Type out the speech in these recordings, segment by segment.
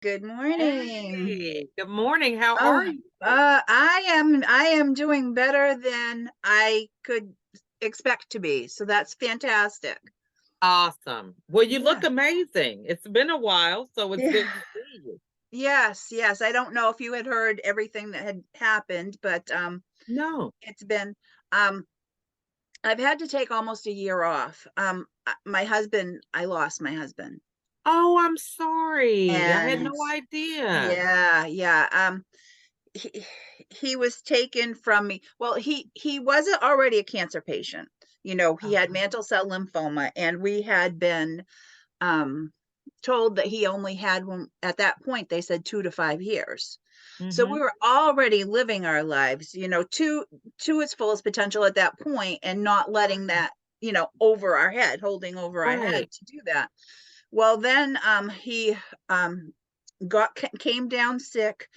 Good morning. Hey, good morning. How Oh, are you? I am doing better than I could expect to be. So that's fantastic. Awesome. Well, you Yeah. look amazing. It's been a while, so it's Yeah. good to see you. Yes, yes. I don't know if you had heard everything that had happened, but No. it's been um I've had to take almost a year off. I lost my husband. Oh, I'm sorry. I had And no idea. yeah, yeah. he he was taken from me. Well, he wasn't already a cancer patient. He had Uh-huh. mantle cell lymphoma, and we had been um told that he only had one at that point. They said 2 to 5 years. So we Mm-hmm. were already living our lives, to its fullest potential at that point, and not letting that, over our head, holding over our head Right. to do that. Well, then he um came down sick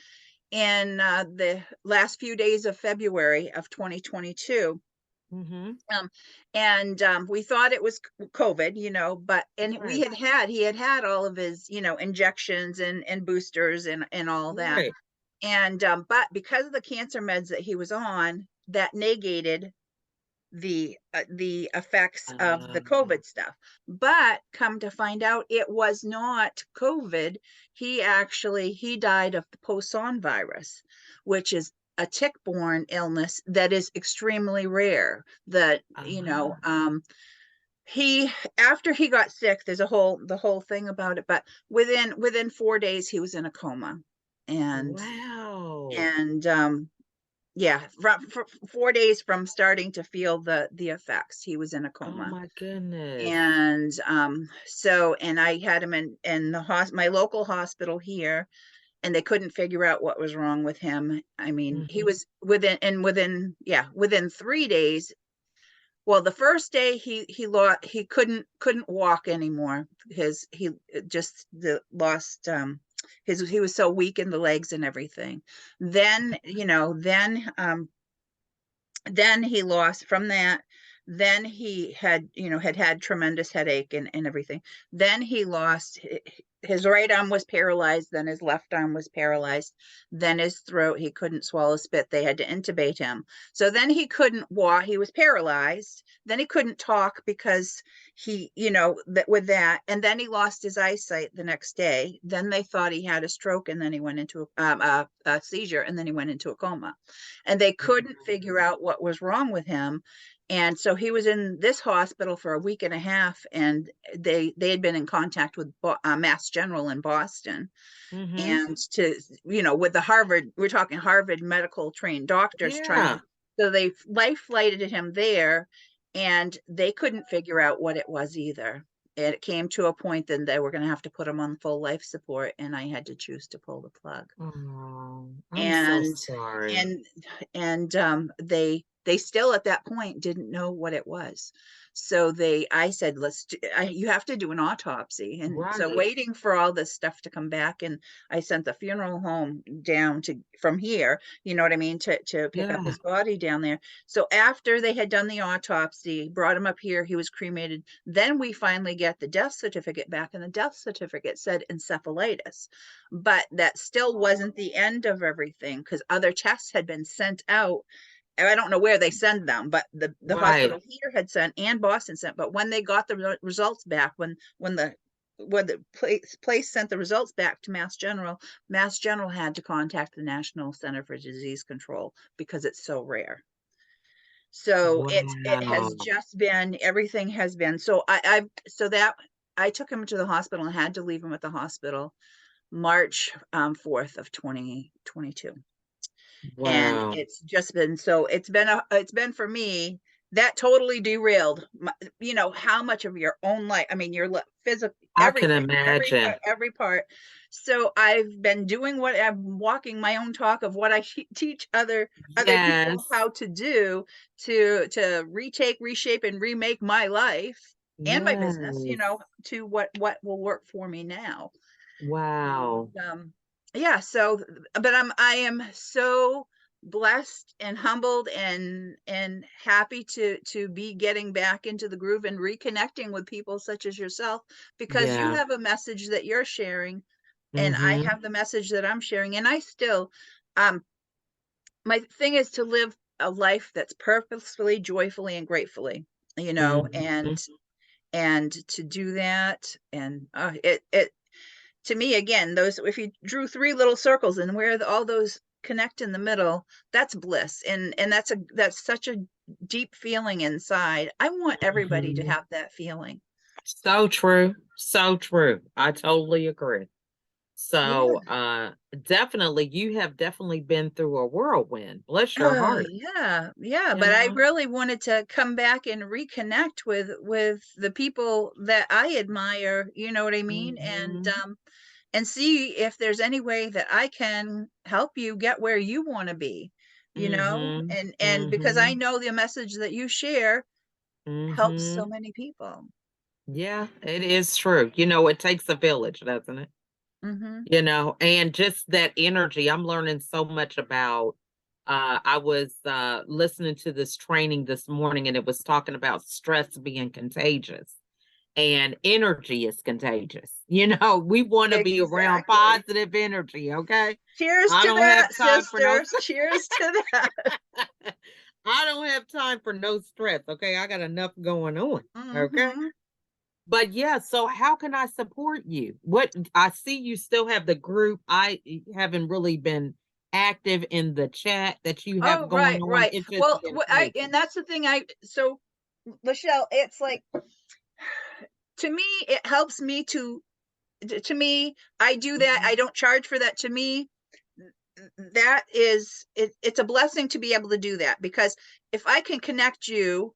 in the last few days of February of 2022. Mm-hmm. Um, and we thought it was COVID, but and Right. he had had all of his, injections and boosters and all that. Right. And but because of the cancer meds that he was on, that negated the effects of the Um, COVID stuff. But come to find out, it was not COVID. He died of the Poisson virus, which is a tick-borne illness that is extremely rare. That uh, he after he got sick, there's the whole thing about it. But within 4 days, he was in a coma, and wow. and yeah, for 4 days from starting to feel the effects, he was in a Oh coma. my goodness. And and I had him in my local hospital here, and they couldn't figure out what was wrong with him. I mean, he Mm-hmm. was within 3 days. Well, the first day he couldn't walk anymore. His he just the lost his he was so weak in the legs and everything. Then, then he lost from that. Then he had tremendous headache and everything. Then he lost his right arm was paralyzed, then his left arm was paralyzed, then his throat, he couldn't swallow spit, they had to intubate him. So then he couldn't walk, he was paralyzed, then he couldn't talk because that with that, and then he lost his eyesight the next day. Then they thought he had a stroke, and then he went into a seizure, and then he went into a coma, and they couldn't figure out what was wrong with him. And so he was in this hospital for a week and a half, and they had been in contact with Mass General in Boston, Mm-hmm. and with the we're talking Harvard medical trained doctors trying Yeah. to, so they life flighted him there, and they couldn't figure out what it was either. It came to a point that they were going to have to put him on full life support, and I had to choose to pull the plug. Oh, I'm so and sorry. and they still at that point didn't know what it was. So I said, you have to do an autopsy. And so Right. waiting for all this stuff to come back, and I sent the funeral home down to from here, you know what I mean, to pick up Yeah. his body down there. So after they had done the autopsy, brought him up here, he was cremated, then we finally get the death certificate back, and the death certificate said encephalitis. But that still wasn't the end of everything, because other tests had been sent out. And I don't know where they send them, but the Right. hospital here had sent, and Boston sent. But when they got the results back, when the place sent the results back to Mass General, Mass General had to contact the National Center for Disease Control because it's so rare. So it has Wow. just been, everything has been, so that I took him to the hospital and had to leave him at the hospital March 4th of 2022. And Wow. it's just been, so it's been for me, that totally derailed how much of your own life, I mean, your physical, I can everything, imagine. every part. So I've been doing what I'm walking my own talk of what I teach other people Yes. how to do, to retake, reshape, and remake my life and my business, Yes. to what will work for me now. Wow. And yeah, so, but I am so blessed and humbled and happy to be getting back into the groove and reconnecting with people such as yourself, because you Yeah. have a message that you're sharing and I Mm-hmm. have the message that I'm sharing, and I still, um, my thing is to live a life that's purposefully, joyfully, and gratefully, Mm-hmm. and to do that, and it to me again, those if you drew three little circles and where all those connect in the middle, that's bliss, and that's such a deep feeling inside. I want everybody to Mm-hmm. have that feeling. So true. So true. I totally agree. Yeah. So, definitely, you have definitely been through a whirlwind. Bless your Oh, heart, yeah, yeah, you but I know? really wanted to come back and reconnect with the people that I admire, you know what I mean? Mm-hmm. And see if there's any way that I can help you get where you want to be, Mm-hmm. and because I Mm-hmm. know the message that you share helps so Mm-hmm. many people. Yeah, it is true. It takes a village, doesn't it? Mhm. And just that energy. I'm learning so much about I was listening to this training this morning and it was talking about stress being contagious and energy is contagious. We want to be around Exactly. positive energy, okay? Cheers I to don't have that, time for no sisters. Cheers to that. I don't have time for no stress, okay? I got enough going on, okay? Mhm. But yeah, so how can I support you? What I see you still have the group. I haven't really been active in the chat that you have Oh, going right, on. right. It's just Well, been I crazy. and that's the thing so Lachelle, it's like to me it helps me to me, I do that. Mhm. I don't charge for that. To me, that is it's a blessing to be able to do that, because if I can connect you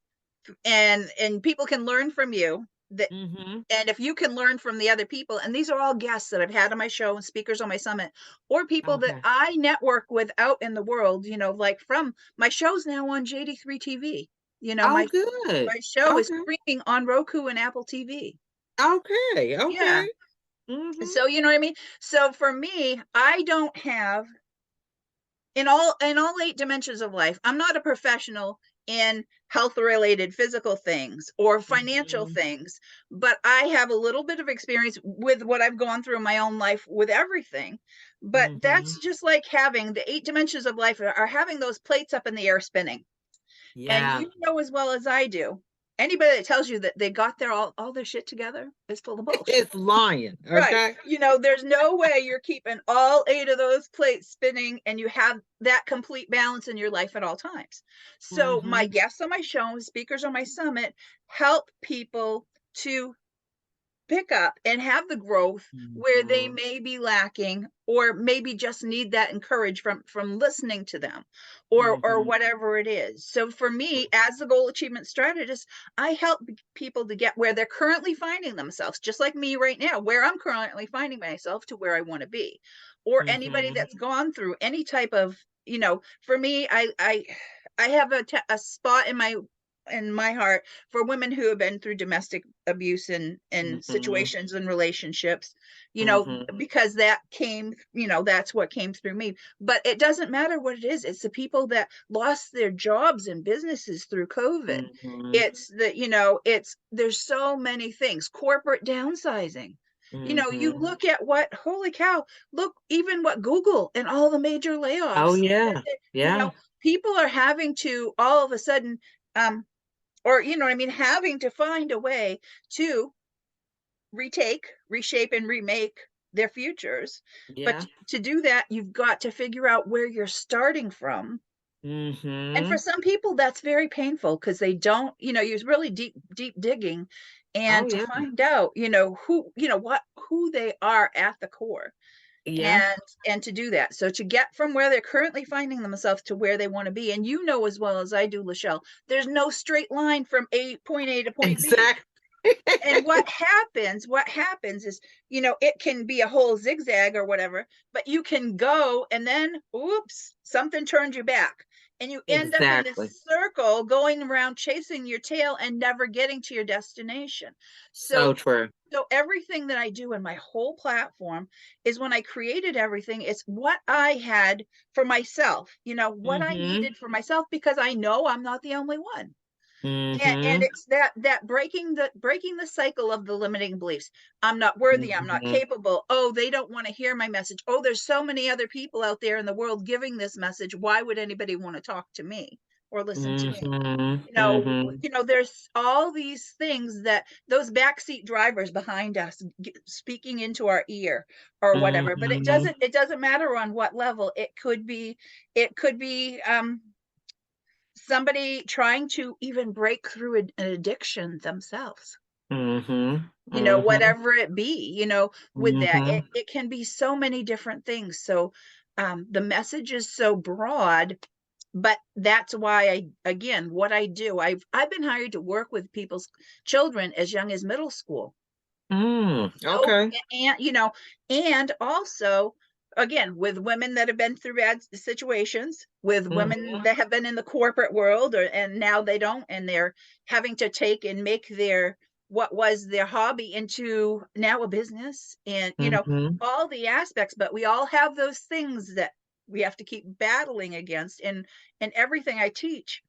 and people can learn from you, that Mhm. and if you can learn from the other people, and these are all guests that I've had on my show and speakers on my summit, or people that Okay. I network with out in the world, like from my show's now on JD3 TV. Oh, My good. show is Okay. streaming on Roku and Apple TV. Okay. Yeah. Okay. Mhm. So you know what I mean? So for me, I don't have in all eight dimensions of life, I'm not a professional in health related physical things or financial Mhm. things, but I have a little bit of experience with what I've gone through in my own life with everything. But Mhm. that's just like having the eight dimensions of life are having those plates up in the air spinning. And Yeah. you know as well as I do, anybody that tells you that they got their all their shit together is full of bullshit. It's lying. Right. Okay. There's no way you're keeping all eight of those plates spinning and you have that complete balance in your life at all times. So, my Mhm. guests on my show, speakers on my summit help people to pick up and have the growth where they Mhm. may be lacking, or maybe just need that encourage from listening to them, or Mhm. whatever it is. So for me, as a goal achievement strategist, I help people to get where they're currently finding themselves, just like me right now, where I'm currently finding myself to where I want to be, or anybody Mhm. that's gone through any type of, for me, I have a spot in my heart for women who have been through domestic abuse and Mhm. situations and relationships, Mhm. because that's what came through me. But it doesn't matter what it is. It's the people that lost their jobs and businesses through COVID. Mhm. It's the, there's so many things, corporate downsizing. You Mhm. look at holy cow, look, even what Google and all the major Oh, layoffs, yeah. Yeah. people are having to all of a sudden, um, or what I mean, having to find a way to retake, reshape, and remake their futures. But Yeah. to do that, you've got to figure out where you're starting from. And for Mhm. some people, that's very painful because they don't, use really deep, deep digging, Oh, and to yeah. find out, who they are at the core, Yeah. and to do that. So to get from where they're currently finding themselves to where they want to be, and as well as I do, Lachelle, there's no straight line from point A to point B. Exactly. And what happens is, it can be a whole zigzag or whatever, but you can go and then oops, something turned you back, and you end up in Exactly. this circle going around chasing your tail and never getting to your destination. So so true. so everything that I do in my whole platform is, when I created everything, it's what I had for myself, what I Mhm. needed for myself, because I know I'm not the only one. And Mm-hmm. it's that breaking the cycle of the limiting beliefs. I'm not worthy, I'm not Mm-hmm. capable, oh, they don't want to hear my message, oh, there's so many other people out there in the world giving this message, why would anybody want to talk to me or listen to me? Mm-hmm. you know Mm-hmm. there's all these things, that those backseat drivers behind us speaking into our ear or whatever. But Mm-hmm. it doesn't matter on what level. It could be somebody trying to even break through an addiction themselves, Mm-hmm. Mm-hmm. whatever it be, with that, Mm-hmm. it can be so many different things. So the message is so broad, but that's why again, what I do, I've been hired to work with people's children as young as middle school. Mm. Oh, Okay. and and also, again, with women that have been through bad situations, with women Mm-hmm. that have been in the corporate world, and now they don't, and they're having to take and make their what was their hobby into now a business, and Mm-hmm. all the aspects. But we all have those things that we have to keep battling against, and everything I teach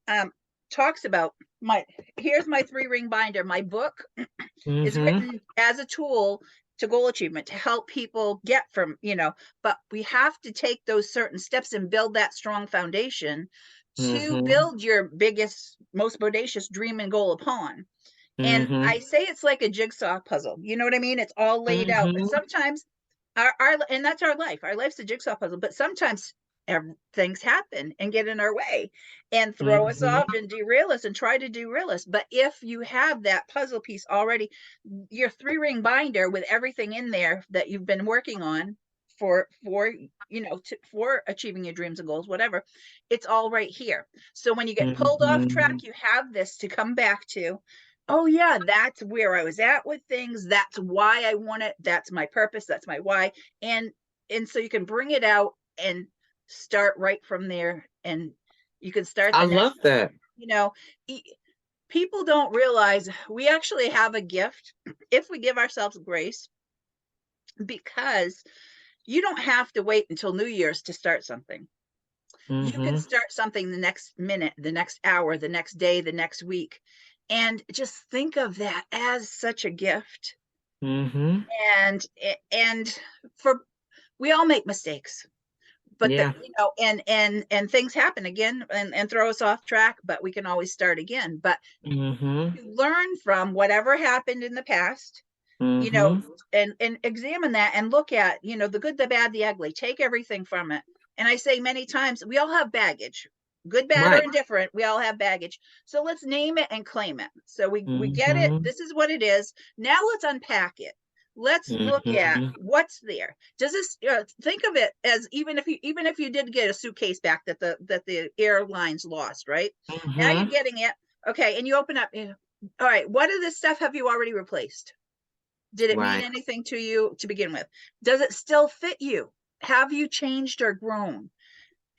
um talks about my here's my 3-ring binder. My book is Mm-hmm. written as a tool to goal achievement, to help people get from, but we have to take those certain steps and build that strong foundation to Mm-hmm. build your biggest, most bodacious dream and goal upon. And Mm-hmm. I say it's like a jigsaw puzzle. You know what I mean? It's all laid out. But Mm-hmm. sometimes our and that's our life. Our life's a jigsaw puzzle, but sometimes things happen and get in our way and throw us Mm-hmm. off and derail us and try to derail us. But if you have that puzzle piece already, your 3-ring binder with everything in there that you've been working on for for achieving your dreams and goals, whatever, it's all right here. So when you get pulled off Mm-hmm. track, you have this to come back to. Oh yeah, that's where I was at with things. That's why I want it. That's my purpose. That's my why. And and so you can bring it out and start right from there. And you can start I the next, love that. you know, people don't realize we actually have a gift if we give ourselves grace, because you don't have to wait until New Year's to start something. You can Mm-hmm. start something the next minute, the next hour, the next day, the next week. And just think of that as such a gift. Mm-hmm. And for we all make mistakes, but Yeah. and things happen again and throw us off track, but we can always start again. But Mm-hmm. to learn from whatever happened in the past, you know, Mm-hmm. and examine that and look at, the good, the bad, the ugly, take everything from it. And I say many times, we all have baggage, good, bad, or Right. indifferent. We all have baggage. So let's name it and claim it. So we get it. Mm-hmm. This is what it is. Now let's unpack it. Let's look at Mm-hmm. what's there. Does this think of it as, even if you did get a suitcase back that the airlines lost, right? Now you're Mm-hmm. getting it. Okay, and you open up. All right, what of this stuff have you already replaced? Did it mean Right. anything to you to begin with? Does it still fit you? Have you changed or grown?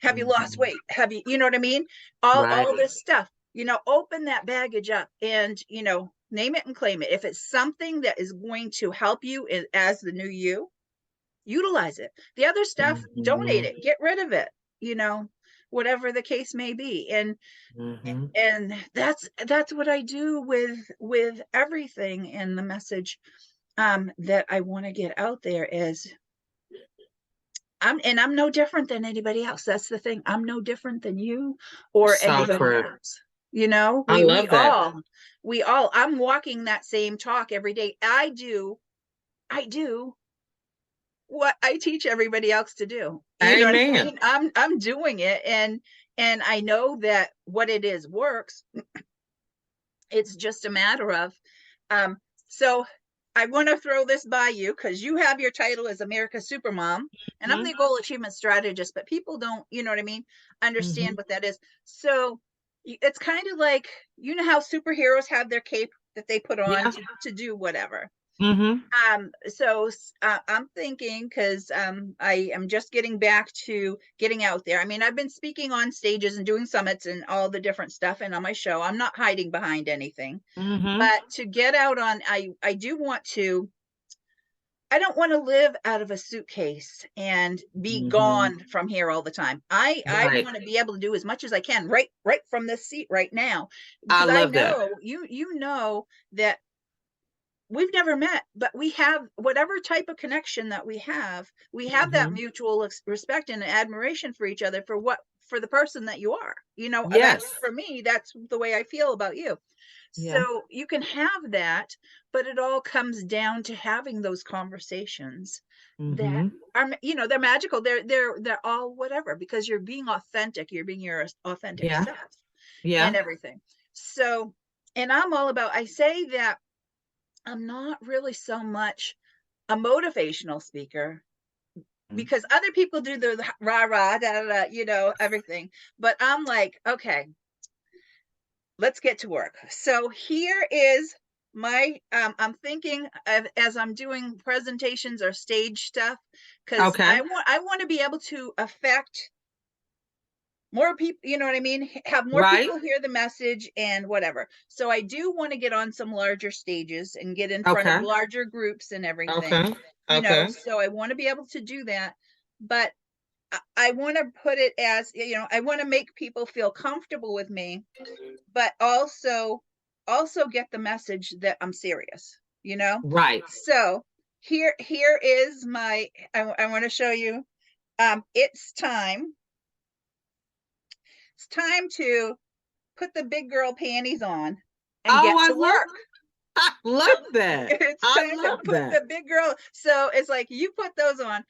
Have you lost Mm-hmm. weight? Have you, you know what I mean? All Right. this stuff, open that baggage up and, name it and claim it. If it's something that is going to help you as the new you, utilize it. The other stuff, donate Mm-hmm. it, get rid of it, you know, whatever the case may be. Mm-hmm. And that's what I do with everything. And the message that I want to get out there is I'm no different than anybody else. That's the thing. I'm no different than you or So anybody true. else. You know, I we love that. all I'm walking that same talk every day. I do what I teach everybody else to do. You know what I Amen. mean? I'm doing it, and I know that what it is works. It's just a matter of um so I want to throw this by you because you have your title as America's Supermom, and I'm Mm-hmm. the goal achievement strategist, but people don't, you know what I mean, Mm-hmm. understand what that is. So it's kind of like, how superheroes have their cape that they put on Yeah. to do whatever. Mm-hmm. So I'm thinking, because I am just getting back to getting out there. I mean, I've been speaking on stages and doing summits and all the different stuff, and on my show I'm not hiding behind anything. Mm-hmm. But to get out on, I do want to I don't want to live out of a suitcase and be Hmm. gone from here all the time. I Right. want to be able to do as much as I can right from this seat right now, I because I love that. know you know that we've never met, but we have whatever type of connection that we have that Hmm. mutual respect and admiration for each other for the person that you are. That's Yes. for me, that's the way I feel about you. Yeah. So you can have that, but it all comes down to having those conversations that Hmm. are, they're magical. They're all whatever, because you're being authentic. You're being your authentic Yeah. self Yeah. and everything. So, and I'm all about, I say that I'm not really so much a motivational speaker, because other people do the rah rah da, da, da, everything. But I'm like, okay, let's get to work. So here is my I'm thinking of, as I'm doing presentations or stage stuff, because Okay. I want to be able to affect more people, you know what I mean? Have more Right. people hear the message and whatever. So I do want to get on some larger stages and get in front of Okay. larger groups and everything, Okay. Okay. so I want to be able to do that. But I want to put it as, I want to make people feel comfortable with me, but also get the message that I'm serious. Right. So here is my, I want to show you, it's time to put the big girl panties on and Oh, get to work. I love that. It's I time to love put that. the big girl. So it's like, you put those on,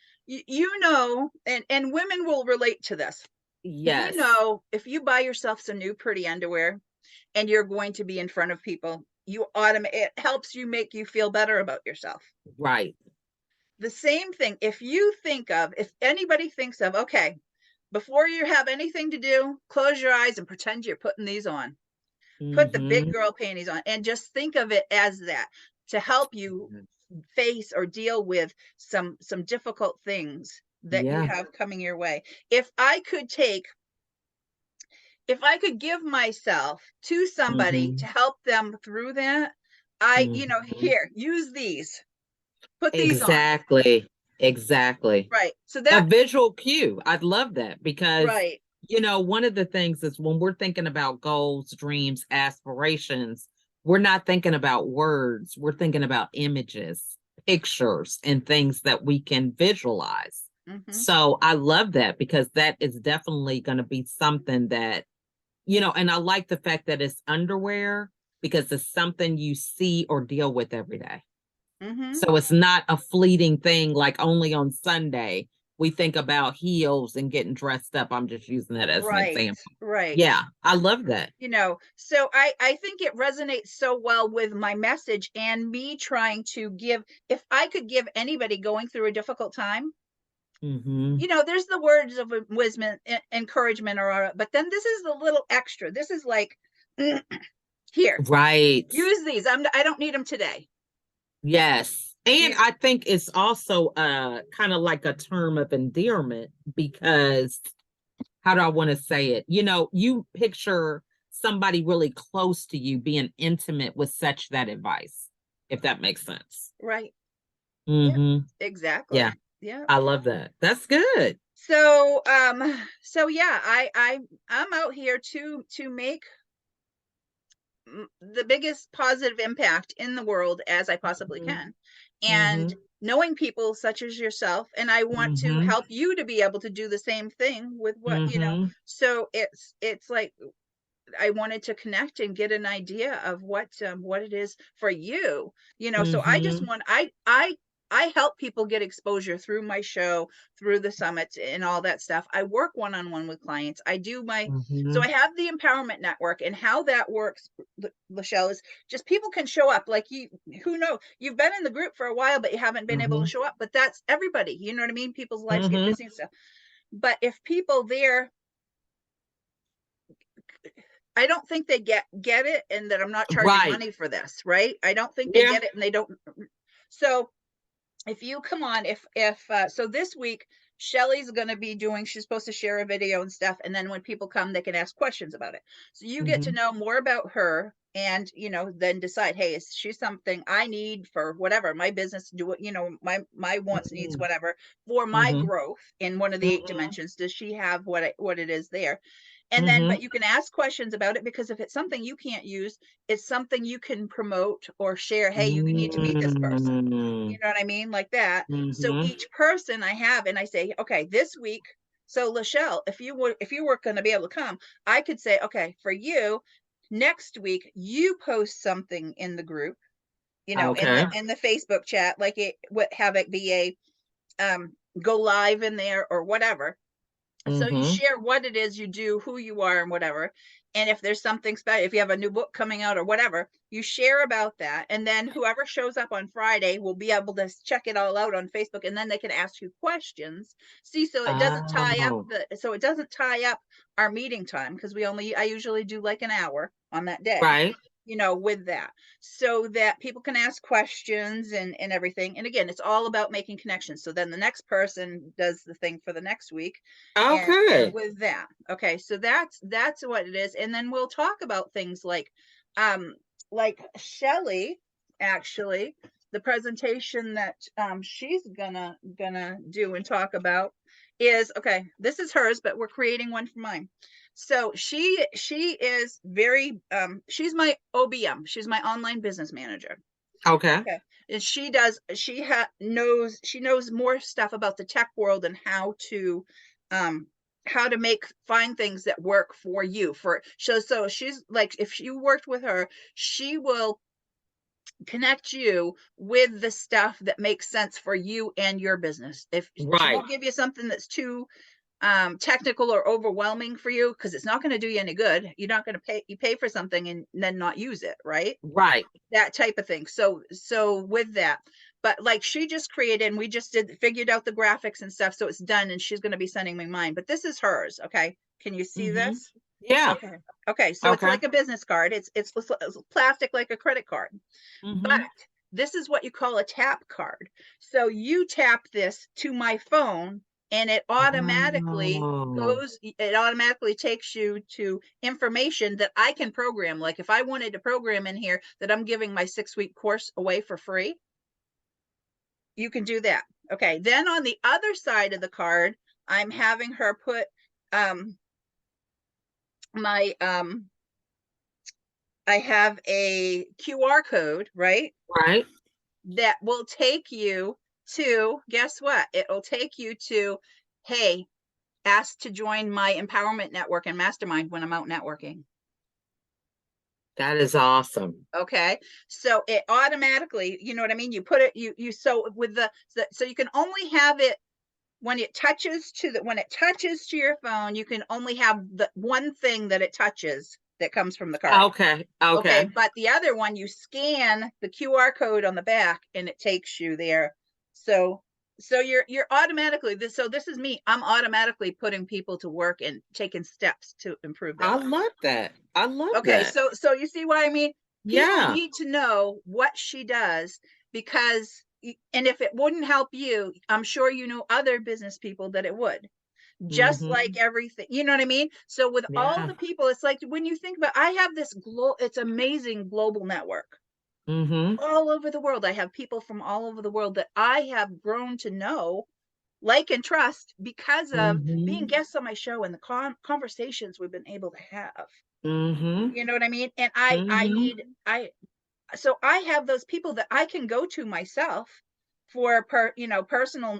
and women will relate to this. Yes. If you buy yourself some new pretty underwear and you're going to be in front of people, it helps you, make you feel better about yourself. Right. The same thing, if anybody thinks of, okay, before you have anything to do, close your eyes and pretend you're putting these on. Put the big Hmm. girl panties on and just think of it as that, to help you face or deal with some difficult things that you Yeah. have coming your way. If I could give myself to somebody to Hmm. help them through that, Hmm. here, use these, put these on. Exactly. Exactly. Right. So A that, visual cue. I'd love that because, right. one of the things is when we're thinking about goals, dreams, aspirations, we're not thinking about words. We're thinking about images, pictures, and things that we can visualize. Hmm. So I love that because that is definitely going to be something that, and I like the fact that it's underwear because it's something you see or deal with every day. Hmm. So it's not a fleeting thing like only on Sunday we think about heels and getting dressed up. I'm just using that as an Right. example. Right. Yeah, I love that. So I think it resonates so well with my message and me trying to give, if I could give anybody going through a difficult time, Hmm. there's the words of wisdom, encouragement, but then this is a little extra. This is like, here, Right. use these. I don't need them today. Yes. And You, I think it's also kind of like a term of endearment because how do I want to say it? You picture somebody really close to you being intimate with such that advice, if that makes sense. right. Yeah, Hmm. Yeah, exactly. Yeah. I love that. That's good. So yeah, I'm out here to make the biggest positive impact in the world as I possibly can. And Hmm. knowing people such as yourself, and I want to Hmm. help you to be able to do the same thing with Hmm. so it's like, I wanted to connect and get an idea of what it is for you. So I just Hmm. want I help people get exposure through my show, through the summits and all that stuff. I work one-on-one with clients. So Hmm. I have the empowerment network, and how that works, Lachelle, is just people can show up. Like, who know, you've been in the group for a while, but you haven't been able to Hmm. show up. But that's everybody. You know what I mean? People's lives get Hmm. busy and stuff. But if people there, I don't think they get it, and that I'm not charging Right. money for this, right? I don't think they Yeah. get it, and they don't. So if you come on, if so this week, Shelly's going to be doing, she's supposed to share a video and stuff. And then when people come, they can ask questions about it. So you get to know more about her and, then decide, hey, is she something I need for whatever, my business, do it, my wants, needs, whatever, for my growth in one of the 8 dimensions. Does she have what it is there? And then, but you can ask questions about it, because if it's something you can't use, it's something you can promote or share. Hey, you need to meet this person. You know what I mean? Like that. So each person I have, and I say, okay, this week. So Lachelle, if you were going to be able to come, I could say, okay, for you, next week, you post something in the group, Okay. in the Facebook chat, like have it be a go live in there or whatever. So you share what it is you do, who you are, and whatever. And if there's something special, if you have a new book coming out or whatever, you share about that. And then whoever shows up on Friday will be able to check it all out on Facebook, and then they can ask you questions. See, so it doesn't tie up our meeting time, because I usually do like an hour on that day. Right. With that, so that people can ask questions and everything. And again, it's all about making connections. So then the next person does the thing for the next week. Okay. And with that, okay, so that's what it is. And then we'll talk about things like Shelly, actually, the presentation that she's gonna do and talk about is, okay, this is hers, but we're creating one for mine. So she is very she's my OBM. She's my online business manager. Okay. And she knows more stuff about the tech world and how to find things that work for you. So she's like, if you worked with her, she will connect you with the stuff that makes sense for you and your business. If she won't give you something that's too technical or overwhelming for you, because it's not going to do you any good. You're not going to pay for something and then not use it, right? That type of thing. So with that, but like, she just created, and we just figured out the graphics and stuff, so it's done, and she's going to be sending me mine, but this is hers. Okay, can you see this? Yeah. Okay, so it's like a business card. It's plastic, like a credit card. But this is what you call a tap card. So you tap this to my phone, and it automatically takes you to information that I can program. Like, if I wanted to program in here that I'm giving my 6-week course away for free, you can do that. Okay, then on the other side of the card, I'm having her put I have a QR code, right? That will take you to, guess what? It'll take you to, hey, ask to join my empowerment network and mastermind when I'm out networking. That is awesome. Okay, so it automatically, you know what I mean? You put it, so you can only have it when it touches to your phone. You can only have the one thing that it touches that comes from the card. Okay. But the other one, you scan the QR code on the back, and it takes you there. So you're automatically this is me. I'm automatically putting people to work and taking steps to improve their lives. Love that. I love that. Okay, so you see what I mean? People need to know what she does, because, and if it wouldn't help you, I'm sure you know other business people that it would. Just like everything, you know what I mean? So with all the people, it's like, when you think about, I have this it's amazing global network all over the world. I have people from all over the world that I have grown to know, like, and trust, because of being guests on my show and the conversations we've been able to have. You know what I mean? And so I have those people that I can go to myself for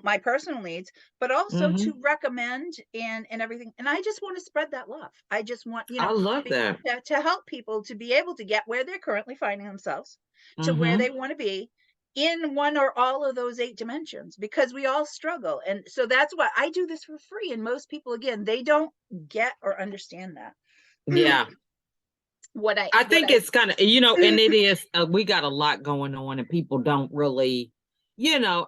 my personal needs, but also to recommend and everything. And I just want to spread that love. I just want, I love that. to help people to be able to get where they're currently finding themselves to where they want to be in one or all of those 8 dimensions, because we all struggle. And so that's why I do this for free. And most people, again, they don't get or understand that. Yeah. I think it's kind of, and it is, we got a lot going on, and people don't really,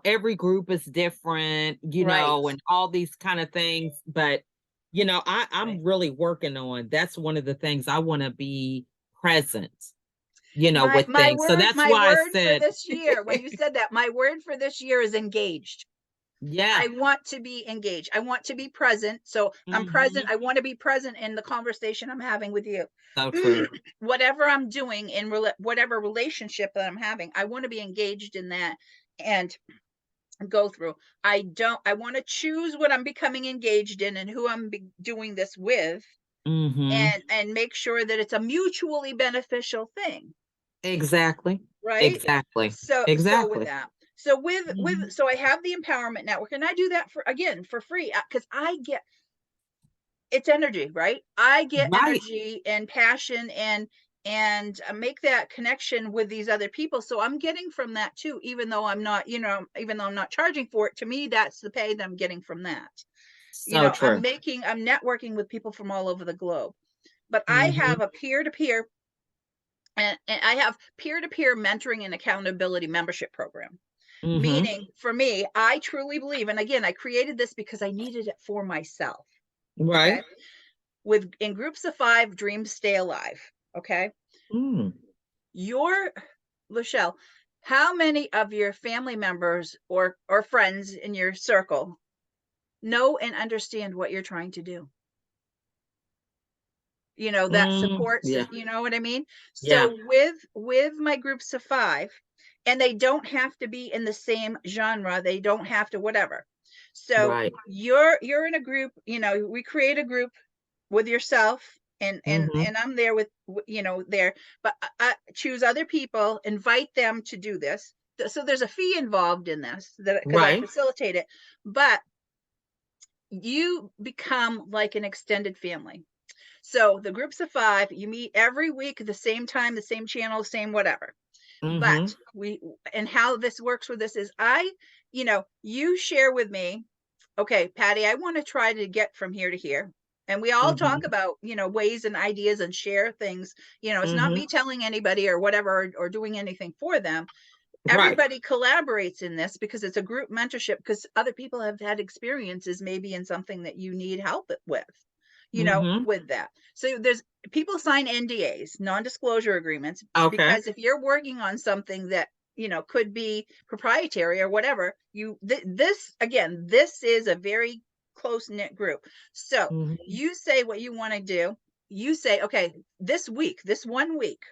every group is different, and all these kind of things. But, I'm really working on, that's one of the things I want to be present, with things. So that's why I said this year, when you said that, my word for this year is engaged. Yeah. I want to be engaged. I want to be present. So I'm present. Mhm. I want to be present in the conversation I'm having with you. So true. Whatever I'm doing in whatever relationship that I'm having, I want to be engaged in that and go through. I want to choose what I'm becoming engaged in and who I'm doing this with, Mhm. and make sure that it's a mutually beneficial thing, Exactly. right? Exactly. So with Exactly. that, so with Mhm. so I have the empowerment network, and I do that for, again, for free, because I get, it's energy, right? I get Right. energy and passion, and make that connection with these other people. So I'm getting from that too, even though I'm not, even though I'm not charging for it. To me, that's the pay that I'm getting from that. So true. I'm networking with people from all over the globe. But I have Mhm. a peer-to-peer, and I have peer-to-peer mentoring and accountability membership program. Mhm. Meaning, for me, I truly believe, and again, I created this because I needed it for myself. Okay. Right. With in groups of 5, dreams stay alive. Okay. Mm. Your Lachelle, how many of your family members or friends in your circle know and understand what you're trying to do? That Mm. supports, Yeah. you know what I mean? Yeah. So with my groups of 5, and they don't have to be in the same genre, they don't have to whatever. So Right. you're in a group, we create a group with yourself, Mhm. and I'm there with, there, but I choose other people, invite them to do this. So there's a fee involved in this, that because I Right. facilitate it, but you become like an extended family. So the groups of 5, you meet every week at the same time, the same channel, same whatever. But Mhm. and how this works with this is, you share with me, okay, Patty, I want to try to get from here to here. And we all talk Mhm. about, ways and ideas and share things. It's not Mhm. me telling anybody or whatever, or doing anything for them. Right. Everybody collaborates in this because it's a group mentorship, because other people have had experiences maybe in something that you need help with, Mhm. with that. So there's people sign NDAs, non-disclosure agreements, Okay. because if you're working on something that, could be proprietary or whatever, this, again, this is a very close knit group. So Mhm. you say what you want to do. You say, okay, this one week,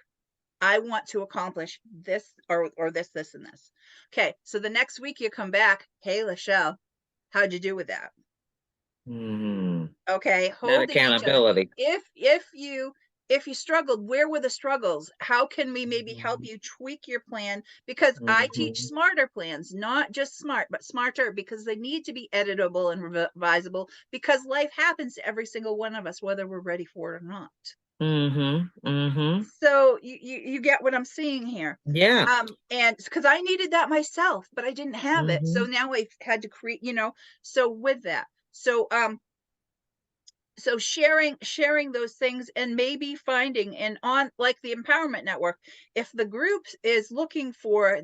I want to accomplish this, or this, and this. Okay. So the next week you come back, hey, Lachelle, how'd you do with that? Mhm. Okay, That holding each other. accountability. If you struggled, where were the struggles? How can we maybe help Mhm. you tweak your plan? Because I teach Mhm. smarter plans, not just smart, but smarter, because they need to be editable and revisable, because life happens to every single one of us, whether we're ready for it or not. Mhm. Mhm. So you get what I'm seeing here. Yeah. And because I needed that myself, but I didn't have it. So Mhm. now I've had to create, so with that. So sharing those things, and maybe finding, and on like the empowerment network, if the group is looking for,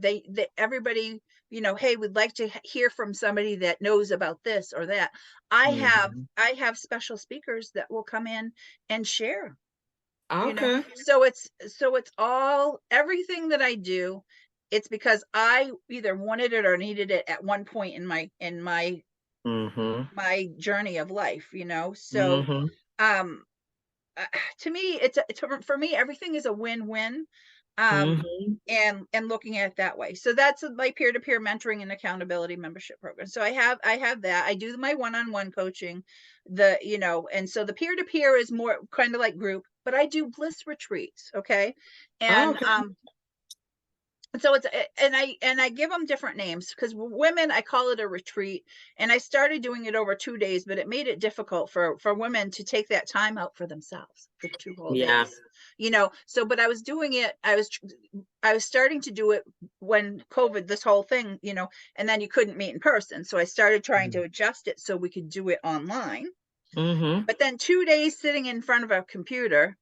everybody, hey, we'd like to hear from somebody that knows about this or that, i have Mhm. i have special speakers that will come in and share, Okay. so it's all, everything that I do, it's because I either wanted it or needed it at one point Mhm. my journey of life, so Mhm. um uh, to me, for me, everything is a win-win, um Mhm. and looking at it that way. So that's my peer-to-peer mentoring and accountability membership program. So I have that. I do my one-on-one coaching, and so the peer-to-peer is more kind of like group, but I do bliss retreats. Okay. And Okay. so and I give them different names, because women, I call it a retreat, and I started doing it over 2 days, but it made it difficult for women to take that time out for themselves for 2 whole days. Yeah. So but I was doing it, I was starting to do it when COVID, this whole thing, and then you couldn't meet in person, so I started trying to adjust it so we could do it online. Mhm. But then 2 days sitting in front of a computer,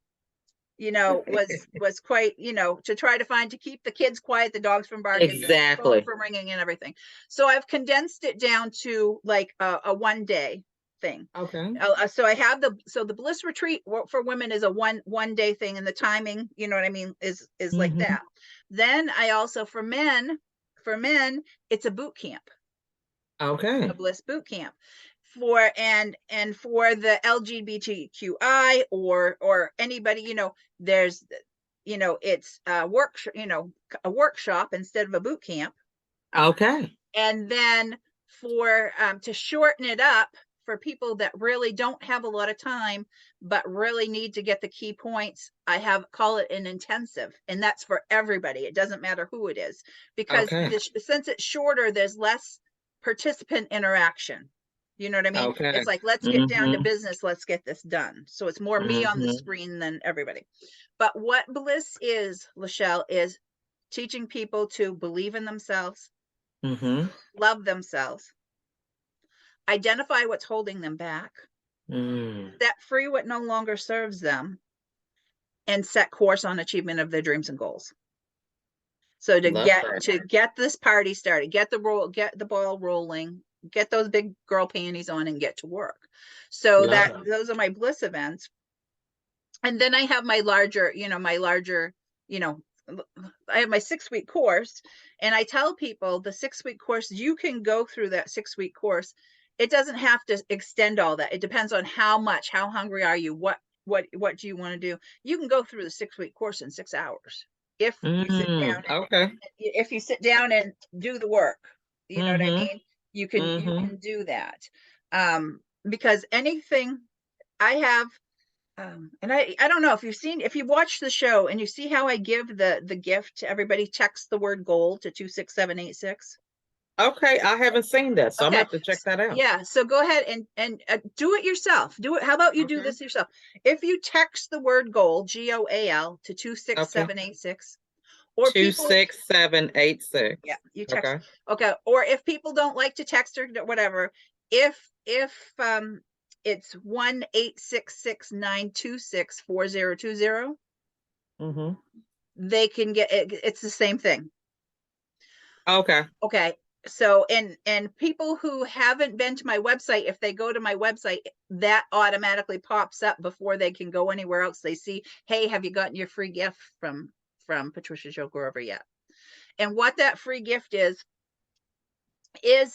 was quite, to try to keep the kids quiet, the dogs from barking, the phone Exactly. from ringing, and everything. So I've condensed it down to like a 1 day thing. Okay. So the bliss retreat for women is a one day thing, and the timing, you know what I mean, is like Mhm. that. Then I also, for men, it's a boot camp. Okay. the Bliss Boot Camp. For and for the LGBTQI or anybody, there's it's a workshop instead of a boot camp. Okay. And then for to shorten it up for people that really don't have a lot of time but really need to get the key points, I have call it an intensive, and that's for everybody. It doesn't matter who it is, because Okay. since it's shorter, there's less participant interaction. You know what I mean? Okay. It's like, let's get down to Mm-hmm. business, let's get this done. So it's more me on the Mm-hmm. screen than everybody. But what Bliss is, Lachelle, is teaching people to believe in themselves, Mm-hmm. love themselves, identify what's holding them back, Mm. set free what no longer serves them, and set course on achievement of their dreams and goals. So to Love get that. to get this party started, get the ball rolling, get those big girl panties on, and get to work. So Love that it. those are my Bliss events. And then I have my larger, you know, I have my 6-week course, and I tell people the 6-week course, you can go through that 6-week course. It doesn't have to extend all that. It depends on how hungry are you, what do you want to do. You can go through the 6-week course in 6 hours if you sit down. Okay. If you sit down and do the work, you know what I Mm-hmm. mean? You Mm-hmm. can do that. Because anything I have, and I don't know if you watch the show and you see how I give the gift to everybody. Text the word goal to 26786. Okay. I haven't seen that, so I'm gonna Okay. have to check that out. Yeah, so go ahead and do it yourself. Do it. How about you do Okay. this yourself? If you text the word goal, GOAL, to Okay. 26786, or Two people, six seven eight six. yeah, you text. Okay. Okay, or if people don't like to text or whatever, if it's 1-866-926-4020, Mm-hmm. they can get it. It's the same thing. Okay. Okay. So and people who haven't been to my website, if they go to my website, that automatically pops up before they can go anywhere else. They see, hey, have you gotten your free gift from Patricia Jo Grover yet? And what that free gift is when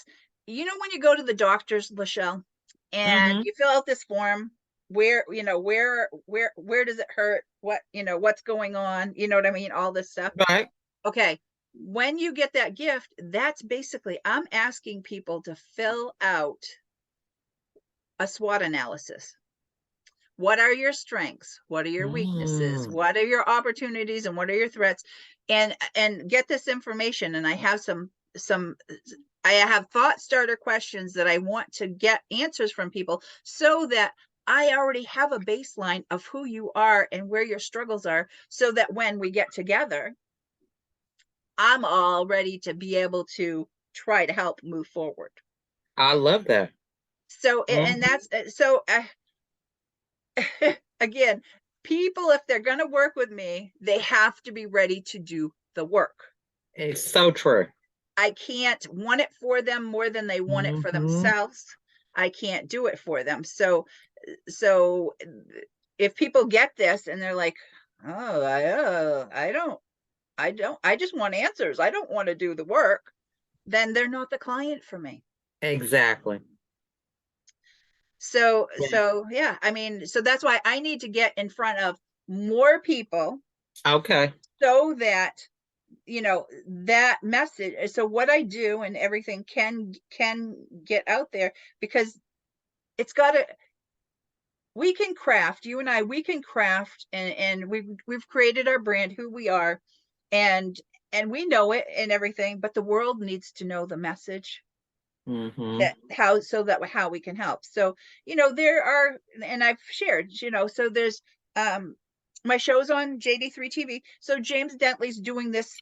you go to the doctors, Lachelle, and Mm-hmm. you fill out this form, where does it hurt? What's going on? You know what I mean? All this stuff. Right. Okay. When you get that gift, that's basically, I'm asking people to fill out a SWOT analysis. What are your strengths? What are your weaknesses? Mm. What are your opportunities and what are your threats? And get this information. And I have I have thought starter questions that I want to get answers from people, so that I already have a baseline of who you are and where your struggles are, so that when we get together, I'm all ready to be able to try to help move forward. I love that. So, and Mm. that's so, again, people, if they're going to work with me, they have to be ready to do the work. It's so true. I can't want it for them more than they want it for Mm-hmm. themselves. I can't do it for them. So if people get this and they're like, oh, I just want answers. I don't want to do the work. Then they're not the client for me. Exactly. Yeah. So yeah, I mean, so that's why I need to get in front of more people, Okay. so that that message, so what I do and everything can get out there, because it's got to, we can craft, you and I, we can craft, and we've created our brand, who we are, and we know it and everything, but the world needs to know the message, Mm-hmm. that how we can help. So there are, and I've shared, so there's my show's on JD3 TV. So James Dentley's doing this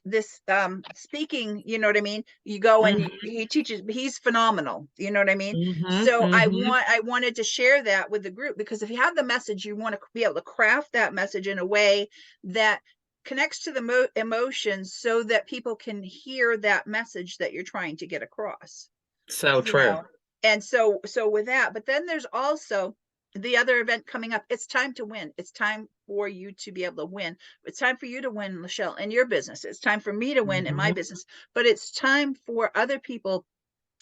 speaking, you know what I mean? You go and Mm-hmm. he teaches, he's phenomenal, you know what I mean? Mm-hmm. So Mm-hmm. I wanted to share that with the group, because if you have the message, you want to be able to craft that message in a way that connects to the emotions, so that people can hear that message that you're trying to get across. So you true. know and so with that, but then there's also the other event coming up. It's time to win. It's time for you to be able to win. It's time for you to win, Michelle, in your business. It's time for me to win in my Mm-hmm. business, but it's time for other people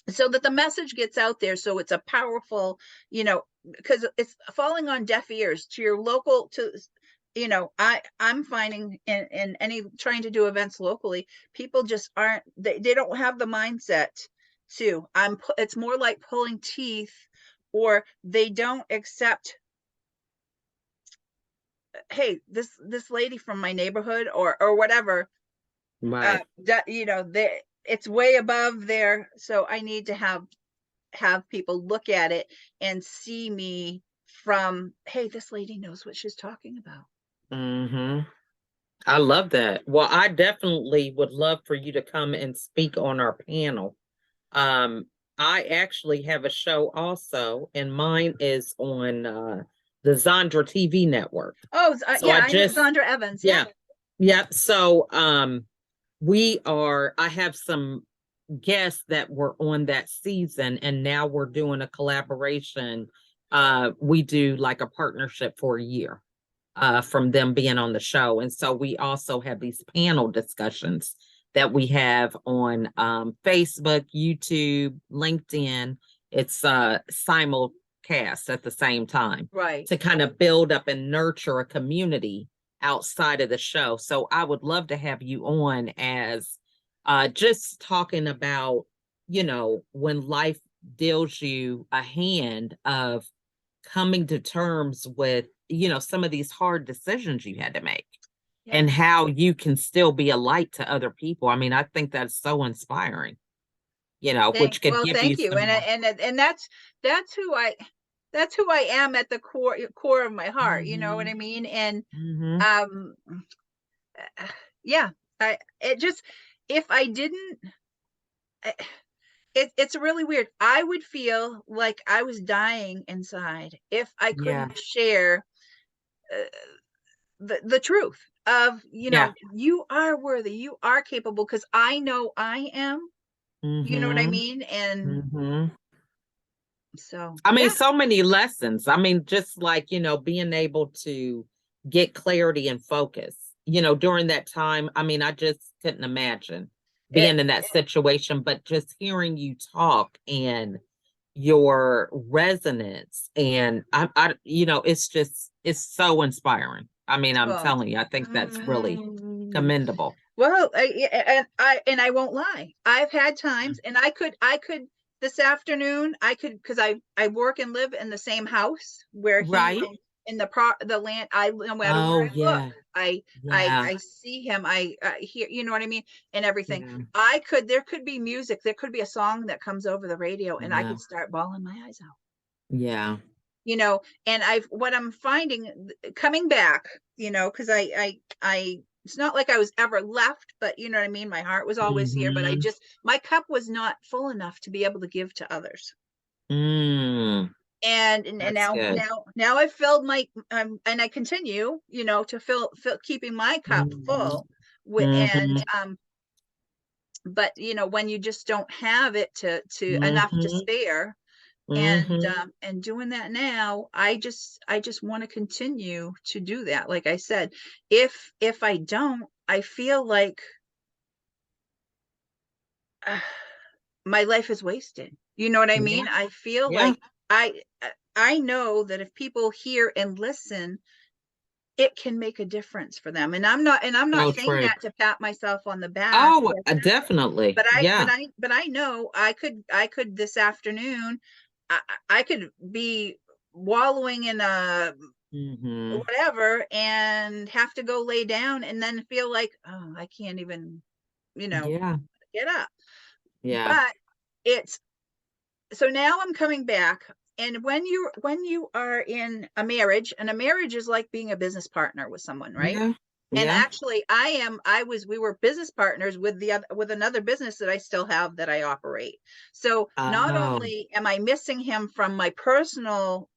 so that the message gets out there, so it's a powerful, because it's falling on deaf ears to your local, to I'm finding in any trying to do events locally, people just aren't, they don't have the mindset to, it's more like pulling teeth, or they don't accept, hey, this lady from my neighborhood or whatever, Right. they, it's way above there, so I need to have people look at it and see me from, hey, this lady knows what she's talking about. Mm-hmm. I love that. Well, I definitely would love for you to come and speak on our panel. Um, I actually have a show also, and mine is on the Zandra TV network. Oh, So yeah, I I know just, Sandra Evans. Yeah. yeah, yeah. So I have some guests that were on that season, and now we're doing a collaboration. We do like a partnership for a year from them being on the show. And so we also have these panel discussions that we have on Facebook, YouTube, LinkedIn. It's simulcast at the same time Right. to kind of build up and nurture a community outside of the show. So I would love to have you on as just talking about, when life deals you a hand of coming to terms with, some of these hard decisions you had to make and Yes. how you can still be a light to other people. I mean, I think that's so inspiring, which could give you Thank you. some more. And that's who I am at the core of my heart. You know what Mm-hmm. I mean? And Mm-hmm. um, yeah, it just, if I didn't, it's really weird. I would feel like I was dying inside if I Yeah. couldn't share uh, the truth of, Yeah. you are worthy, you are capable, because I know I am, you know what I Mm-hmm. mean? And Mm-hmm. so, I mean, yeah. so many lessons. I mean, just like, being able to get clarity and focus, during that time. I mean, I just couldn't imagine it, being in that situation, but just hearing you talk and your resonance and it's so inspiring. I mean, I'm well, telling you, I think that's really mm, commendable. well, I won't lie. I've had times, and I could this afternoon, I could, because I work and live in the same house where he Right? in the land. No matter where Oh, I look, yeah. I Yeah. see him. I hear, you know what I mean, and everything. Yeah. There could be music, there could be a song that comes over the radio, and I Yeah. could start bawling my eyes out. Yeah. And what I'm finding coming back, because I it's not like I was ever left, but you know what I mean, my heart was always here, but Mm-hmm. my cup was not full enough to be able to give to others. Mm. And That's good. now I've filled my, and I continue, to fill keeping my cup Mhm. full with, and Mhm. but when you just don't have it to enough to Mhm. spare, Mhm. and doing that now, I just want to continue to do that. Like I said, if I don't, I feel like uh, my life is wasted, you know what I Yeah. mean? I feel Yeah. like i I know that if people hear and listen, it can make a difference for them. And I'm not So saying true. that to pat myself on the back, Oh, definitely. but I but Yeah. I but I know I could this afternoon, I, I could be wallowing in a Mhm. whatever and have to go lay down and then feel like, oh, I can't even, Yeah. get up. Yeah. But it's so now I'm coming back. And when you are in a marriage, and a marriage is like being a business partner with someone, right? Yeah. And Yeah. actually, we were business partners with with another business that I still have, that I operate. So not Oh. only am I missing him from my personal,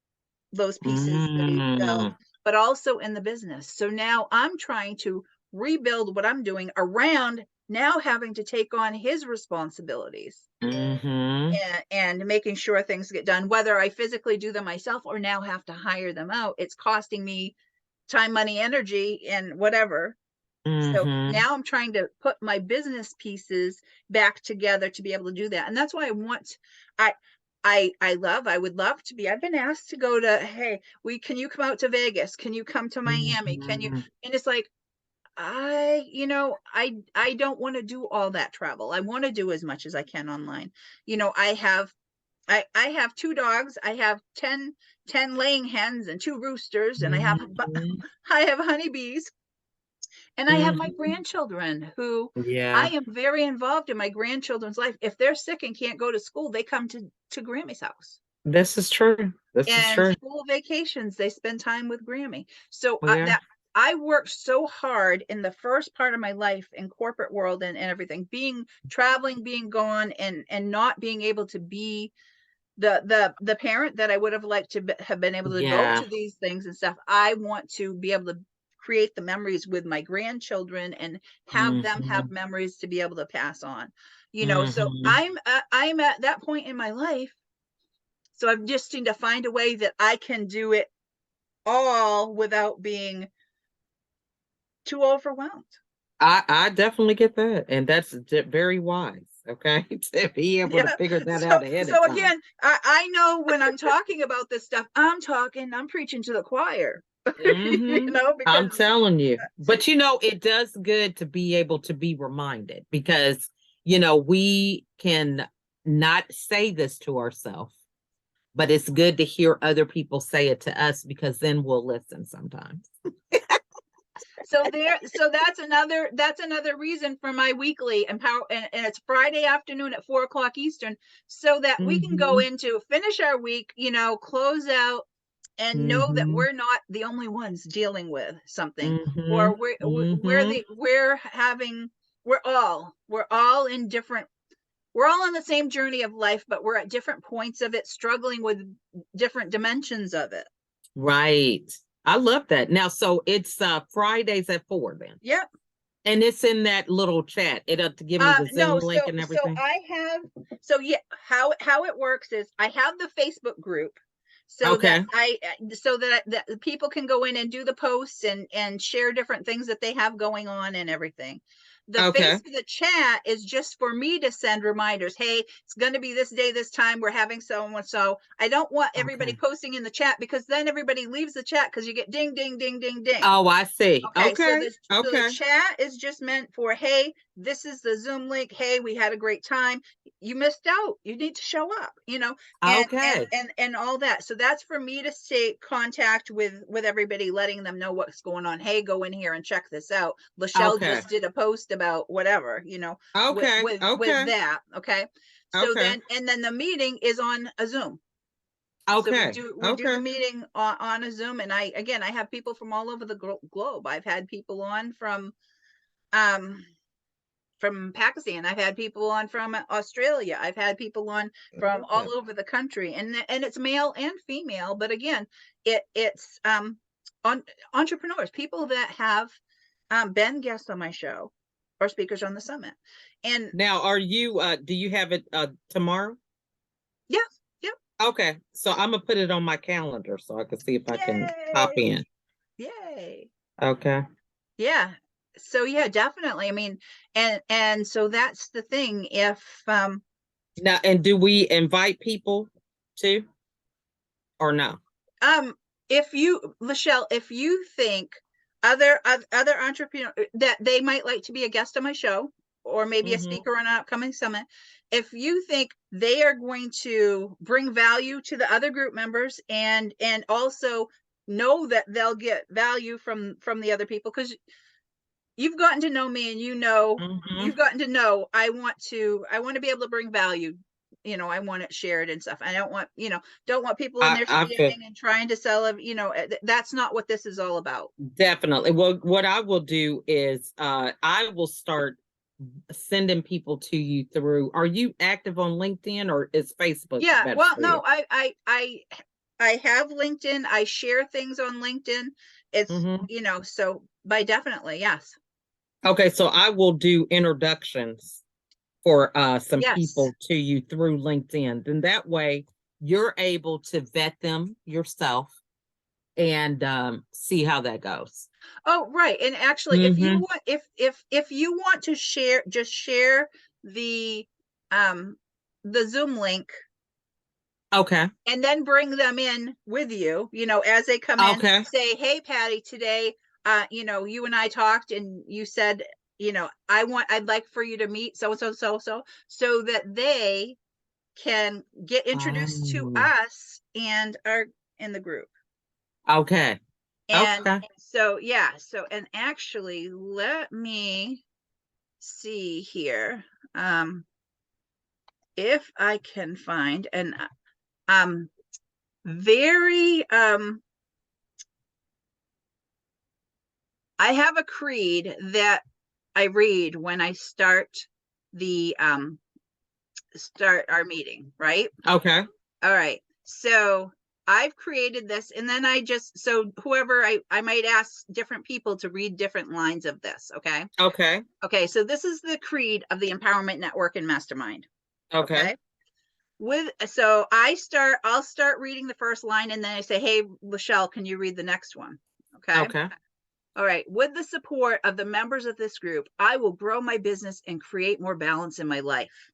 those pieces that he built, Mm. but also in the business. So now I'm trying to rebuild what I'm doing around now having to take on his responsibilities, Mhm. and making sure things get done, whether I physically do them myself or now have to hire them out. It's costing me time, money, energy, and whatever. So Mm-hmm. now I'm trying to put my business pieces back together to be able to do that. And that's why I I would love to be. I've been asked to go to, hey, can you come out to Vegas? Can you come to Miami? Can you? Mm-hmm. And it's like, I don't want to do all that travel. I want to do as much as I can online. I have two dogs. I have 10 laying hens and two roosters, and Mm-hmm. I have honeybees, and I have my Mm-hmm. grandchildren who I Yeah, am very involved in my grandchildren's life. If they're sick and can't go to school, they come to Grammy's house. this is true. This is And true. school vacations, they spend time with Grammy. So Yeah. that I worked so hard in the first part of my life in corporate world and everything, being traveling, being gone, and not being able to be the parent that I would have liked to have been able to go Yeah. to these things and stuff. I want to be able to create the memories with my grandchildren and have them have Mm-hmm. memories to be able to pass on. So Mm-hmm. I'm at that point in my life. So I'm just need to find a way that I can do it all without being too overwhelmed. I definitely get that, and that's very wise. Okay, to be able to Yeah. figure that So out ahead of so time. again, I know when I'm talking about this stuff, I'm preaching to the choir. Mm-hmm. Because I'm telling you, but it does good to be able to be reminded because we can not say this to ourselves, but it's good to hear other people say it to us because then we'll listen sometimes. so that's another reason for my weekly empower, and it's Friday afternoon at 4 o'clock Eastern, so that we can go Mm-hmm. into finish our week, close out, and know that Mm-hmm. we're not the only ones dealing with something, Mm-hmm. or Mm-hmm. we're all in different, we're all on the same journey of life, but we're at different points of it, struggling with different dimensions of it. Right. I love that. Now, so it's Fridays at 4 then. Yep. And it's in that little chat. It'll give me the No, Zoom link and everything. yeah, how it works is I have the Facebook group, so that Okay. that people can go in and do the posts and share different things that they have going on and everything. Okay. The chat is just for me to send reminders. Hey, it's going to be this day, this time. We're having so and so. I don't want everybody Okay. posting in the chat, because then everybody leaves the chat because you get ding, ding, ding, ding, ding. Oh, I see. Okay, Okay. so the Okay. chat is just meant for, hey, this is the Zoom link. Hey, we had a great time. You missed out. You need to show up, Okay. and all that. So that's for me to stay contact with everybody, letting them know what's going on. Hey, go in here and check this out. Lachelle Okay. just did a post about whatever, Okay. with Okay. that. Okay. So Okay. then the meeting is on a Zoom. So we Okay. do the Okay. meeting on a Zoom, and I have people from all over the globe. I've had people on um from Pakistan. I've had people on from Australia. I've had people on from all Okay. over the country, and it's male and female. But again, it's on entrepreneurs, people that have been guests on my show or speakers on the summit, and Now, do you have it tomorrow? yeah, yep, Okay. So I'm gonna put it on my calendar so I can see if I can pop yay, in. yay. Okay. Yeah. So yeah, definitely. I mean, and so that's the thing. If Now, and do we invite people too or no? um if you, Lachelle, if you think other entrepreneur that they might like to be a guest on my show, or maybe a Mm-hmm. speaker on an upcoming summit, if you think they are going to bring value to the other group members, and also know that they'll get value from the other people, because you've gotten to know me, and Mm-hmm. you've gotten to know, I want to be able to bring value. I want it shared and stuff. I don't want people in there I feel spamming and trying to sell it. That's not what this is all about. definitely. Well, what I will do is I will start sending people to you through. Are you active on LinkedIn or is Facebook Yeah, better well, for you? no, I have LinkedIn. I share things on LinkedIn. It's Mm-hmm. so by definitely, yes. Okay, so I will do introductions for some Yes. people to you through LinkedIn. Then that way you're able to vet them yourself and see how that goes. Oh, right. And actually, if you Mm-hmm. want, if you want to share, just share the um the Zoom link Okay. and then bring them in with you, as they come in, Okay. say, hey, Patty, today, you and I talked and you said, I'd like for you to meet so and so, so that they can get introduced to Oh, us and are in the group. okay. And Okay. so, yeah, and actually, let me see here. If I can find an very I have a creed that I read when I start our meeting, right? Okay. All right. So I've created this, and then so whoever I might ask different people to read different lines of this. Okay. Okay. Okay. So this is the creed of the Empowerment Network and Mastermind. Okay. Okay. I'll start reading the first line, and then I say, hey, Lachelle, can you read the next one? Okay. Okay. All right. With the support of the members of this group, I will grow my business and create more balance in my life.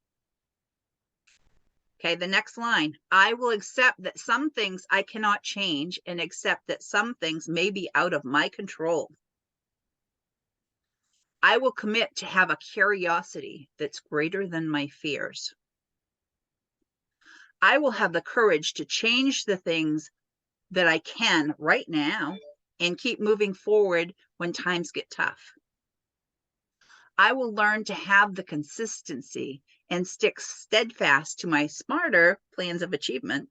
Okay. The next line, I will accept that some things I cannot change and accept that some things may be out of my control. I will commit to have a curiosity that's greater than my fears. I will have the courage to change the things that I can right now and keep moving forward when times get tough. I will learn to have the consistency and stick steadfast to my smarter plans of achievement.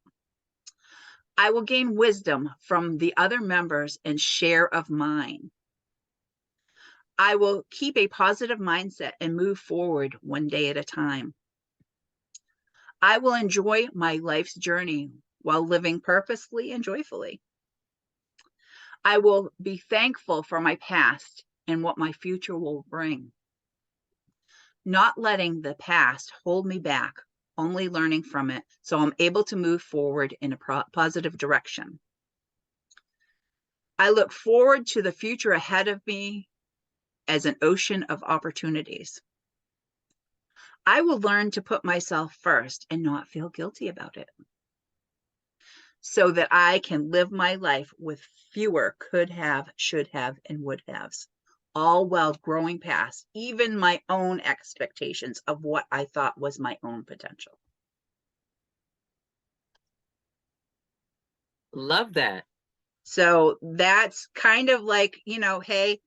I will gain wisdom from the other members and share of mine. I will keep a positive mindset and move forward one day at a time. I will enjoy my life's journey while living purposefully and joyfully. I will be thankful for my past and what my future will bring. Not letting the past hold me back, only learning from it so I'm able to move forward in a positive direction. I look forward to the future ahead of me as an ocean of opportunities. I will learn to put myself first and not feel guilty about it so that I can live my life with fewer could have, should have, and would haves, all while growing past even my own expectations of what I thought was my own potential. Love that. So that's kind of like, hey,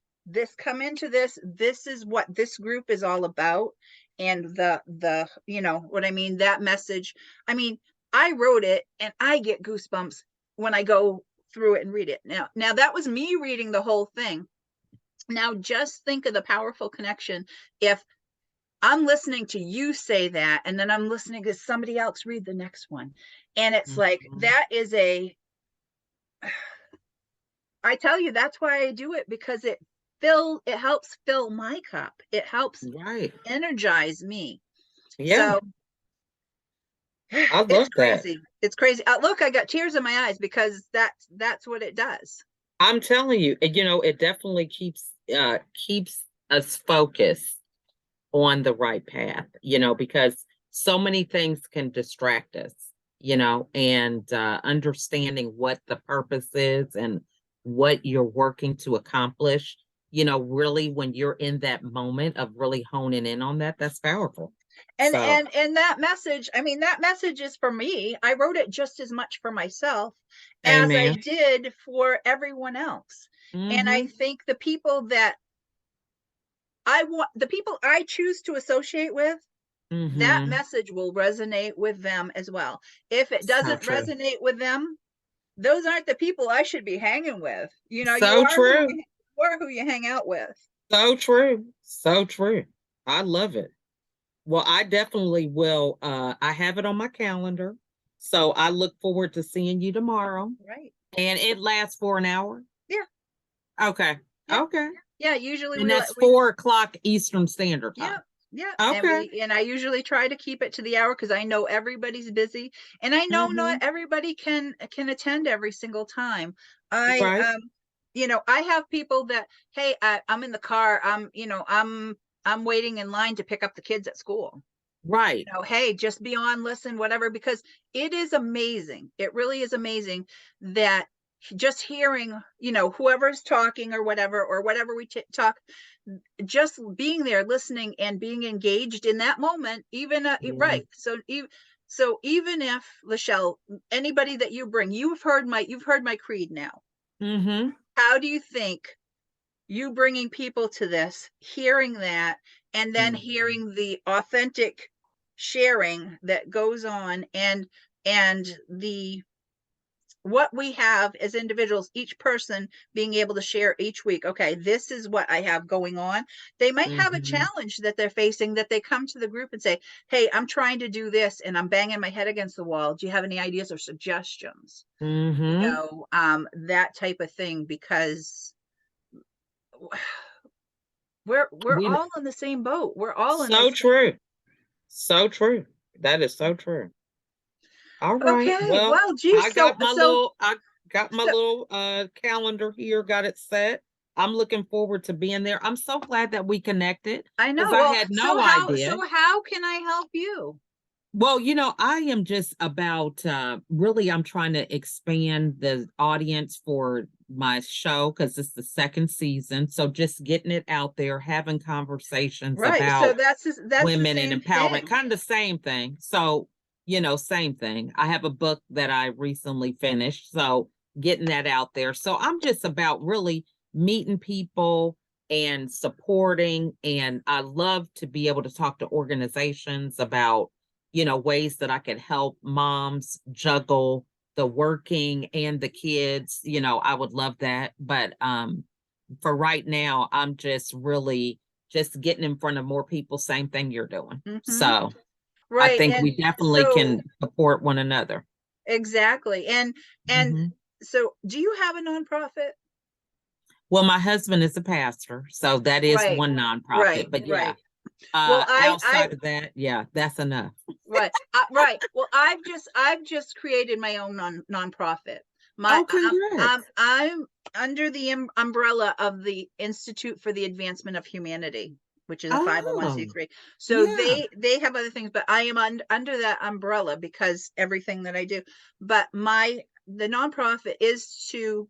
come into this is what this group is all about. And what I mean, that message, I mean, I wrote it and I get goosebumps when I go through it and read it. Now that was me reading the whole thing. Now just think of the powerful connection if I'm listening to you say that, and then I'm listening to somebody else read the next one. And it's like, Mhm. that is I tell you, that's why I do it, because it helps fill my cup. It helps Right. energize me. Yeah. So I it's love that. crazy. It's crazy. Look, I got tears in my eyes because that's what it does. I'm telling you, it definitely keeps us focused on the right path, because so many things can distract us, and understanding what the purpose is and what you're working to accomplish, really when you're in that moment of really honing in on that, that's powerful. And So, and and that message, I mean, that message is for me. I wrote it just as much for myself as I amen. did for everyone else. And I Mm-hmm. think the people I choose to associate with, that Mm-hmm. message will resonate with them as well. If it So doesn't true. resonate with them, those aren't the people I should be hanging with. You So are true. who you hang out with. So true. So true. I love it. Well, I definitely will. I have it on my calendar. So I look forward to seeing you tomorrow. Right. And it lasts for an hour. Yeah. Okay. Yeah. Okay. Yeah. Usually And that's we 4 o'clock Eastern Standard yeah. Time. Yeah, Okay. and I usually try to keep it to the hour because I know everybody's busy, and I know not Mm-hmm. everybody can attend every single time. I Right. I have people that, hey, I'm in the car, I'm waiting in line to pick up the kids at school. Right. Hey, just be on, listen, whatever, because it is amazing. It really is amazing that just hearing, whoever's talking or whatever we talk, just being there, listening and being engaged in that moment, even Yeah. right. So even if Lachelle, anybody that you bring, you've heard my creed now. Mm-hmm. How do you think you bringing people to this, hearing that, and then Mm-hmm. hearing the authentic sharing that goes on, and the what we have as individuals, each person being able to share each week, okay, this is what I have going on. They might have a Mm-hmm. challenge that they're facing, that they come to the group and say, hey, I'm trying to do this and I'm banging my head against the wall, do you have any ideas or suggestions? Mm-hmm. That type of thing, because we're We all in the same boat. We're all in so this same. true. So true. That is so true. All right. Okay, Well, well, geez, I got my so little calendar here, got it set. I'm looking forward to being there. I'm so glad that we connected I because know. I Well, had so no how idea. so how can I help you? Well, I am just about really I'm trying to expand the audience for my show because it's the second season. So just getting it out there, having conversations Right. So about that's the women and same empowerment, thing. kind of the same thing. So, same thing. I have a book that I recently finished. So getting that out there. So I'm just about really meeting people and supporting. And I love to be able to talk to organizations about ways that I could help moms juggle the working and the kids. I would love that. But for right now, I'm just really just getting in front of more people, same thing you're doing. Hmm. So I Right. think And we definitely so can support one another. exactly. And Mhm. so do you have a nonprofit? Well, my husband is a pastor, so that is Right. one Right. nonprofit. But yeah, Right. Well, I outside of that, yeah, that's enough. right. Right. Well, I've just created my own nonprofit. My Oh, congrats. I'm under the umbrella of the Institute for the Advancement of Humanity, which is a Oh, 501(c)(3). So yeah. they have other things, but I am under that umbrella because everything that I do. But the nonprofit is to,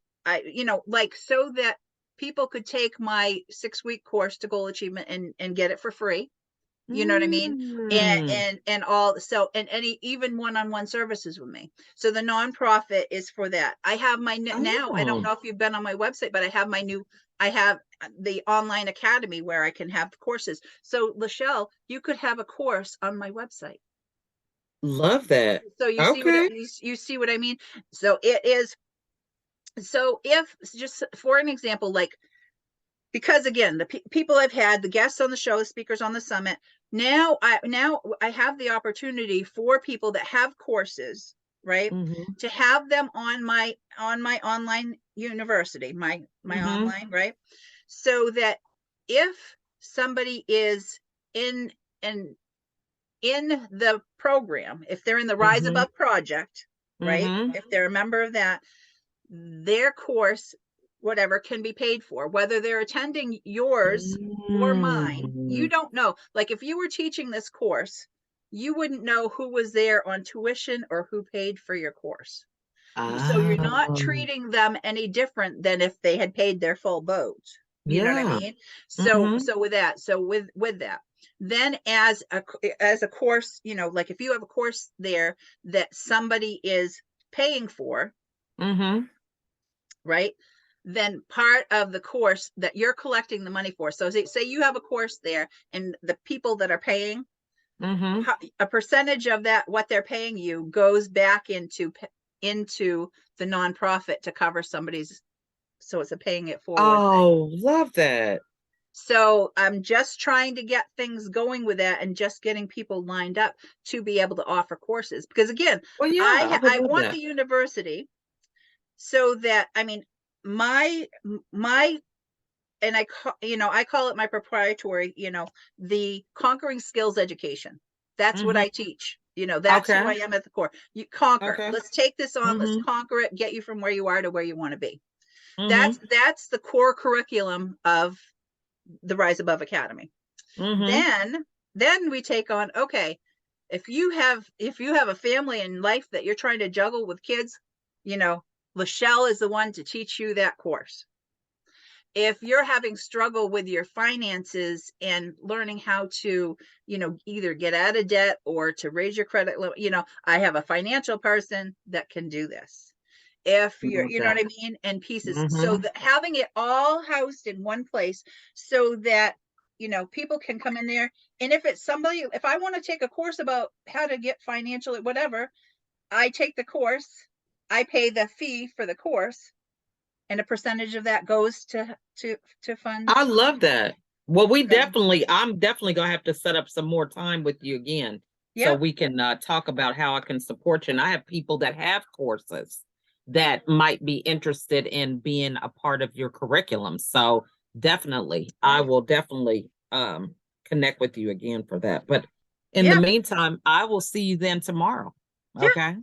like, so that people could take my 6-week course to goal achievement and get it for free. You know what I mean? And Mm. and all, so, and any even one-on-one services with me. So the nonprofit is for that. I have my now, I don't Oh, know if you've been on my website, but I have the online academy where I can have courses. So Lachelle, you could have a course on my website. love that. So you see Okay. you see what I mean? So it is, so if, just for an example, like, because again, the people I've had, the guests on the show, the speakers on the summit, now I have the opportunity for people that have courses, right, Mm-hmm. to have them on my online university, my Mm-hmm. online, right, so that if somebody is in in in the program, if they're in the Rise Mm-hmm. Above project, right, Mm-hmm. if they're a member of that, their course, whatever, can be paid for, whether they're attending yours or mine. You Mm. don't know. Like, if you were teaching this course, you wouldn't know who was there on tuition or who paid for your course. So you're not Oh, treating them any different than if they had paid their full boat. You know what I yeah. mean? So Mm-hmm. so with that, so with that, then as a course, like, if you have a course there that somebody is paying for, Mm-hmm. right? Then part of the course that you're collecting the money for. So say you have a course there, and the people that are paying, Mm-hmm. a percentage of that, what they're paying you, goes back into the nonprofit to cover somebody's. So it's a paying it forward thing. Oh, love that. So I'm just trying to get things going with that, and just getting people lined up to be able to offer courses. Because again, Well, yeah, I I would I love want that. the university, so that, I mean, my my and I call it my proprietary, the conquering skills education. That's what Mm-hmm. I teach. That's who Okay. I am at the core. You conquer. Okay. Let's take this on. Let's Mm-hmm. conquer it. Get you from where you are to where you want to be. Mm-hmm. That's the core curriculum of the Rise Above Academy. Mm-hmm. Then we take on, okay, if you have a family and life that you're trying to juggle with kids, Lachelle is the one to teach you that course. If you're having struggle with your finances and learning how to, either get out of debt or to raise your credit limit, I have a financial person that can do this. If you're, Love you know what that. I mean, and pieces. So Mm-hmm. that having it all housed in one place so that, people can come in there. And if I want to take a course about how to get financially, whatever, I take the course, I pay the fee for the course, and a percentage of that goes to fund. I love that. Well, So I'm definitely gonna have to set up some more time with you again so yeah, we can talk about how I can support you. And I have people that have courses that might be interested in being a part of your curriculum. So definitely, I great. will definitely connect with you again for that. But in the Yeah, meantime, I will see you then tomorrow. yeah, Okay.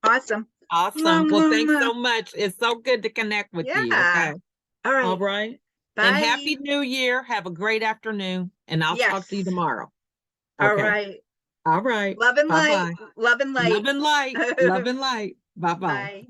awesome. Awesome. Well, thanks so much. It's so good to connect with you. Yeah. Okay. All All right. right. And Bye. happy new year. Have a great afternoon. And I'll talk to you Yes. tomorrow. All Okay. right. All right. Love and Bye light. bye. Love and light. Love and light. Love and light. Bye bye. Bye.